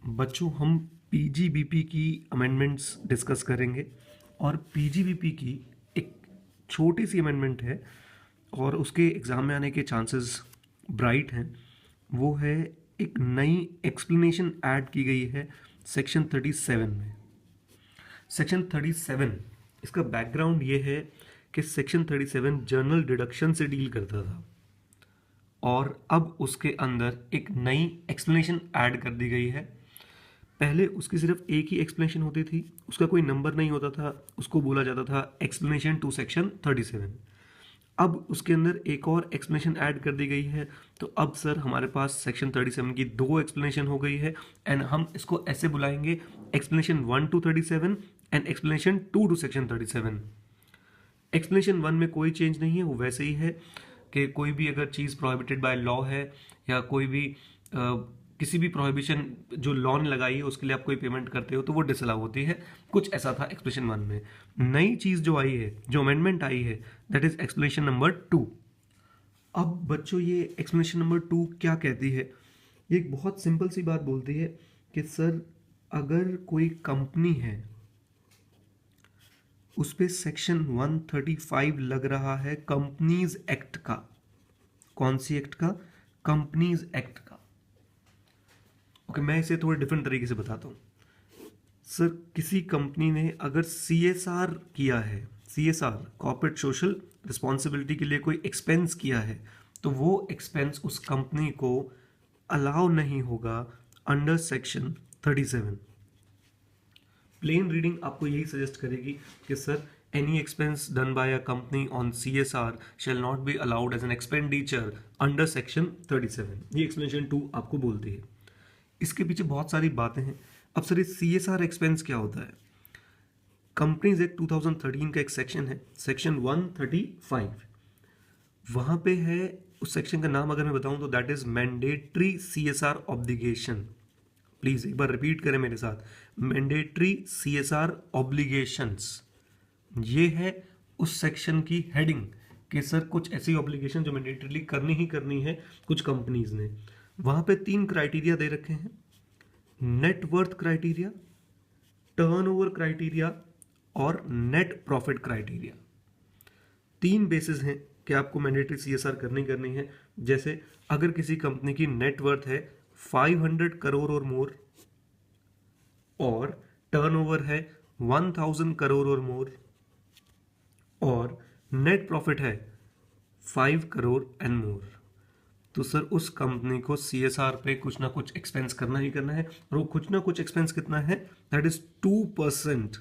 बच्चों हम पीजीबीपी की अमेंडमेंट्स डिस्कस करेंगे और पीजीबीपी की एक छोटी सी अमेंडमेंट है और उसके एग्ज़ाम में आने के चांसेस ब्राइट हैं। वो है एक नई एक्सप्लेनेशन ऐड की गई है सेक्शन 37 में। सेक्शन 37 इसका बैकग्राउंड ये है कि सेक्शन 37 जर्नल डिडक्शन से डील करता था और अब उसके अंदर एक नई एक्सप्लेनेशन ऐड कर दी गई है। पहले उसकी सिर्फ एक ही एक्सप्लेनेशन होती थी, उसका कोई नंबर नहीं होता था, उसको बोला जाता था एक्सप्लेनेशन टू सेक्शन 37। अब उसके अंदर एक और एक्सप्लेनेशन ऐड कर दी गई है, तो अब सर हमारे पास सेक्शन 37 की दो एक्सप्लेनेशन हो गई है एंड हम इसको ऐसे बुलाएंगे explanation 1 to 37 and explanation 2 to section 37। Explanation 1 में कोई चेंज नहीं है, वो वैसे ही है कि कोई भी अगर चीज़ प्रोहिबिटेड बाय लॉ है या कोई भी किसी भी प्रोहिबिशन जो लॉ ने लगाई है उसके लिए आप कोई पेमेंट करते हो तो वो डिसअलाउ होती है। कुछ ऐसा था एक्सप्लेनेशन 1 में। नई चीज़ जो आई है, जो अमेंडमेंट आई है, दैट इज एक्सप्लेनेशन नंबर 2। अब बच्चों ये एक्सप्लेनेशन नंबर 2 क्या कहती है? ये एक बहुत सिंपल सी बात बोलती है कि सर अगर कोई कंपनी है उस पे सेक्शन 135 लग रहा है कंपनीज एक्ट का। कौन सी एक्ट का? कंपनीज एक्ट का। ओके, मैं इसे थोड़े डिफरेंट तरीके से बताता हूँ। सर किसी कंपनी ने अगर सीएसआर किया है, सीएसआर कॉर्पोरेट सोशल रिस्पॉन्सिबिलिटी के लिए कोई एक्सपेंस किया है, तो वो एक्सपेंस उस कंपनी को अलाउ नहीं होगा अंडर सेक्शन 37। प्लेन रीडिंग आपको यही सजेस्ट करेगी कि sir any expense done by a company on CSR shall not be allowed as an expenditure under section 37। ये एक्सप्लेनेशन 2 आपको बोलती है। इसके पीछे बहुत सारी बातें हैं। अब सर ये सीएसआर एक्सपेंस क्या होता है? कंपनीज एक्ट 2013 का एक सेक्शन है, सेक्शन 135। वहां पे है, उस सेक्शन का नाम अगर मैं बताऊं तो that is mandatory CSR obligation. Please एक बार रिपीट करें मेरे साथ, मैंडेटरी सीएसआर ऑब्लिगेशंस। ये है उस सेक्शन की हेडिंग कि सर कुछ ऐसी ऑब्लिगेशन जो मैंडेटरीली करनी ही करनी है कुछ कंपनीज ने। वहां पे 3 क्राइटेरिया दे रखे हैं, नेटवर्थ क्राइटेरिया, टर्नओवर क्राइटेरिया और नेट प्रॉफिट क्राइटेरिया। 3 बेसिस हैं कि आपको मैंडेटरी सीएसआर करनी है। जैसे अगर किसी कंपनी की नेटवर्थ है 500 करोड़ और मोर और टर्नओवर है 1000 करोड़ और मोर और नेट प्रॉफिट है 5 करोड़ एंड मोर, तो सर उस कंपनी को सीएसआर पे कुछ ना कुछ एक्सपेंस करना ही करना है। और वो कुछ ना कुछ एक्सपेंस कितना है? That is 2%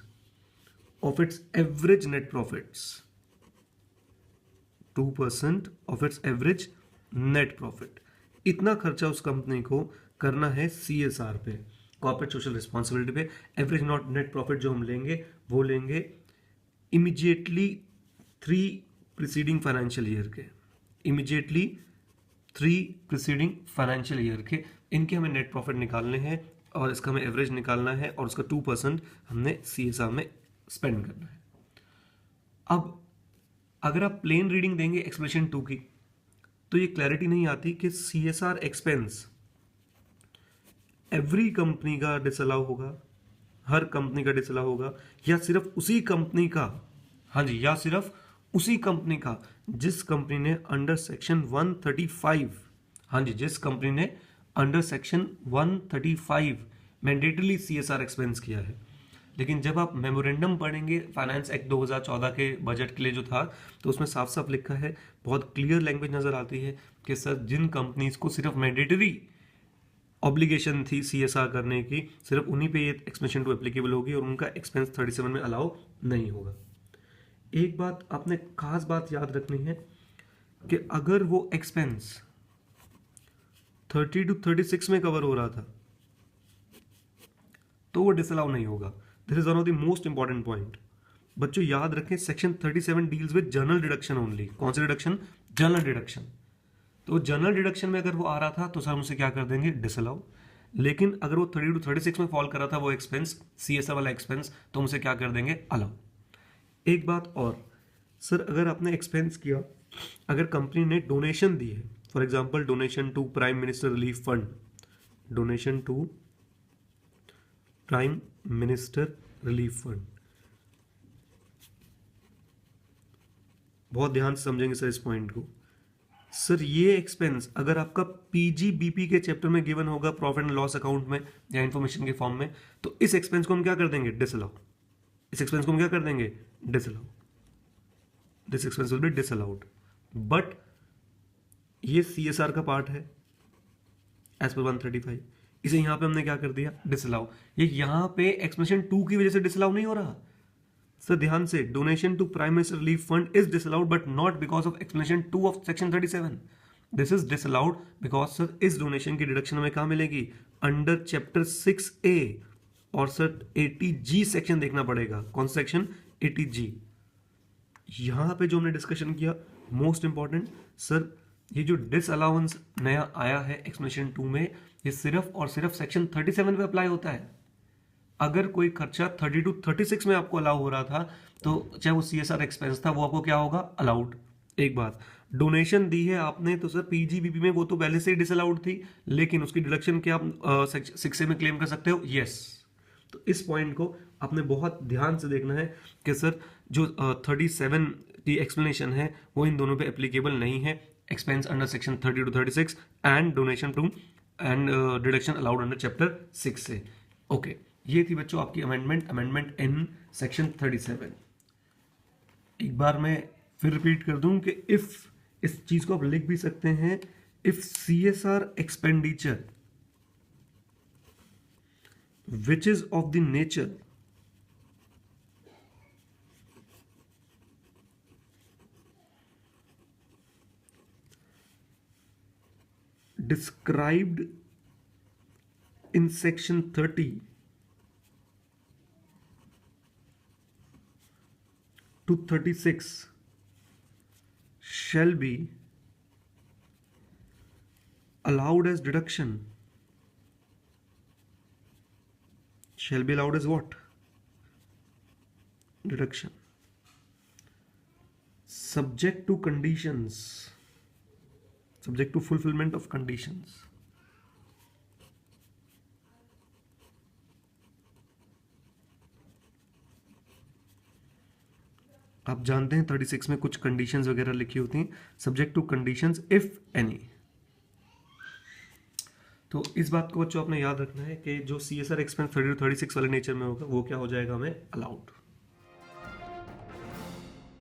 of its average net profits. 2% of its average net profit, इतना खर्चा उस कंपनी को करना है सीएसआर पे, कॉर्पोरेट सोशल रिस्पॉन्सिबिलिटी पे। एवरेज नॉट नेट प्रॉफिट जो हम लेंगे वो लेंगे इमीडिएटली 3 प्रिसीडिंग फाइनेंशियल ईयर के, इमीडिएटली 3 प्रिसीडिंग फाइनेंशियल ईयर के। इनके हमें नेट प्रॉफिट निकालने हैं और इसका हमें एवरेज निकालना है और उसका 2% हमने सीएसआर में स्पेंड करना है। अब अगर आप प्लेन रीडिंग देंगे एक्सप्लेनेशन 2 की तो ये क्लैरिटी नहीं आती कि सीएसआर एक्सपेंस एवरी कंपनी का डिसअलाउ होगा, हर कंपनी का डिसअलाउ होगा, या सिर्फ उसी कंपनी का। हाँ जी, या सिर्फ उसी कंपनी का जिस कंपनी ने अंडर सेक्शन 135, हाँ जी, जिस कंपनी ने under section 135 mandatorily CSR expense किया है। लेकिन जब आप मेमोरेंडम पढ़ेंगे फाइनेंस एक्ट 2014 के बजट के लिए जो था, तो उसमें साफ साफ लिखा है, बहुत क्लियर लैंग्वेज नजर आती है कि सर जिन कंपनीज को सिर्फ मैंडेटरी ऑब्लिगेशन थी सीएसआर करने की, सिर्फ उन्हीं पे ये एक्सप्लेनेशन 2 एप्लीकेबल होगी और उनका एक्सपेंस 37 में अलाउ नहीं होगा। एक बात आपने खास बात याद रखनी है कि अगर वो एक्सपेंस 30 to 36 में कवर हो रहा था तो वो डिसअलाउ नहीं होगा। This is one of the most important point. बच्चों याद रखें, section 37 deals with journal deduction only. कौन सा डिडक्शन? Journal deduction. तो जर्नल डिडक्शन में अगर वो आ रहा था तो सर हम उसे क्या कर देंगे? डिसअलाउ। लेकिन अगर वो 30 to 36 में फॉल कर रहा था वो एक्सपेंस, सीएसआर वाला एक्सपेंस, तो हम उसे क्या कर देंगे? अलाउ। एक बात और, सर अगर आपने एक्सपेंस किया, अगर कंपनी ने डोनेशन दी है, for example donation to prime minister relief fund, donation to prime minister relief fund. बहुत ध्यान से समझेंगे सर इस पॉइंट को। सर ये एक्सपेंस अगर आपका पीजीबीपी के चैप्टर में गिवन होगा प्रॉफिट एंड लॉस अकाउंट में या इन्फॉर्मेशन के फॉर्म में, तो इस एक्सपेंस को हम क्या कर देंगे, डिसअलाउ। इस एक्सपेंस को हम क्या कर देंगे, disallow. This expense will be disallowed. But ये सीएसआर का पार्ट है एज पर 135, इसे यहां पे हमने क्या कर दिया, डिसअलाउ। ये यहां पे एक्सप्लेनेशन 2 की वजह से डिसअलाउ नहीं हो रहा सर, ध्यान से। Donation to prime minister relief fund is disallowed but not because of explanation 2 of section 37। This is disallowed because sir इस डोनेशन की डिडक्शन हमें कहां मिलेगी, अंडर चैप्टर 6A, और सर 80G सेक्शन देखना पड़ेगा। कौन सा सेक्शन, 80G। यहां पे जो हमने डिस्कशन किया मोस्ट इंपॉर्टेंट सर, ये जो डिसअलाउंस नया आया है एक्सप्लेनेशन 2 में, ये सिर्फ और सिर्फ सेक्शन 37 पे अप्लाई होता है। अगर कोई खर्चा 32 36 में आपको अलाउ हो रहा था, तो चाहे वो सीएसआर एक्सपेंस था, वो आपको क्या होगा, अलाउड। एक बात, डोनेशन दी है आपने तो सर पीजीबीपी में वो तो पहले से ही डिसअलाउड थी, लेकिन उसकी डिडक्शन क्या आप 6A में क्लेम कर सकते हो, यस। तो इस पॉइंट को आपने बहुत ध्यान से देखना है कि सर जो 37 की एक्सप्लेनेशन है वो इन दोनों पे एप्लीकेबल नहीं है। Expense under section 30 to 36 and donation to and deduction allowed under chapter 6 से। ओके, ये थी बच्चों आपकी अमेंडमेंट इन सेक्शन 37। एक बार मैं फिर रिपीट कर दूं कि इफ, इस चीज को आप लिख भी सकते हैं, if CSR expenditure which is of the nature described in section 30 to 36 shall be allowed as deduction, shall be allowed as what, deduction, subject to conditions, subject to fulfillment of conditions। आप जानते हैं 36 में कुछ conditions वगैरह लिखी होती हैं, subject to conditions if any. तो इस बात को बच्चों आपने याद रखना है कि जो सीएसआर एक्सपेंस 30 to 36 वाले नेचर में होगा वो क्या हो जाएगा, हमें अलाउड।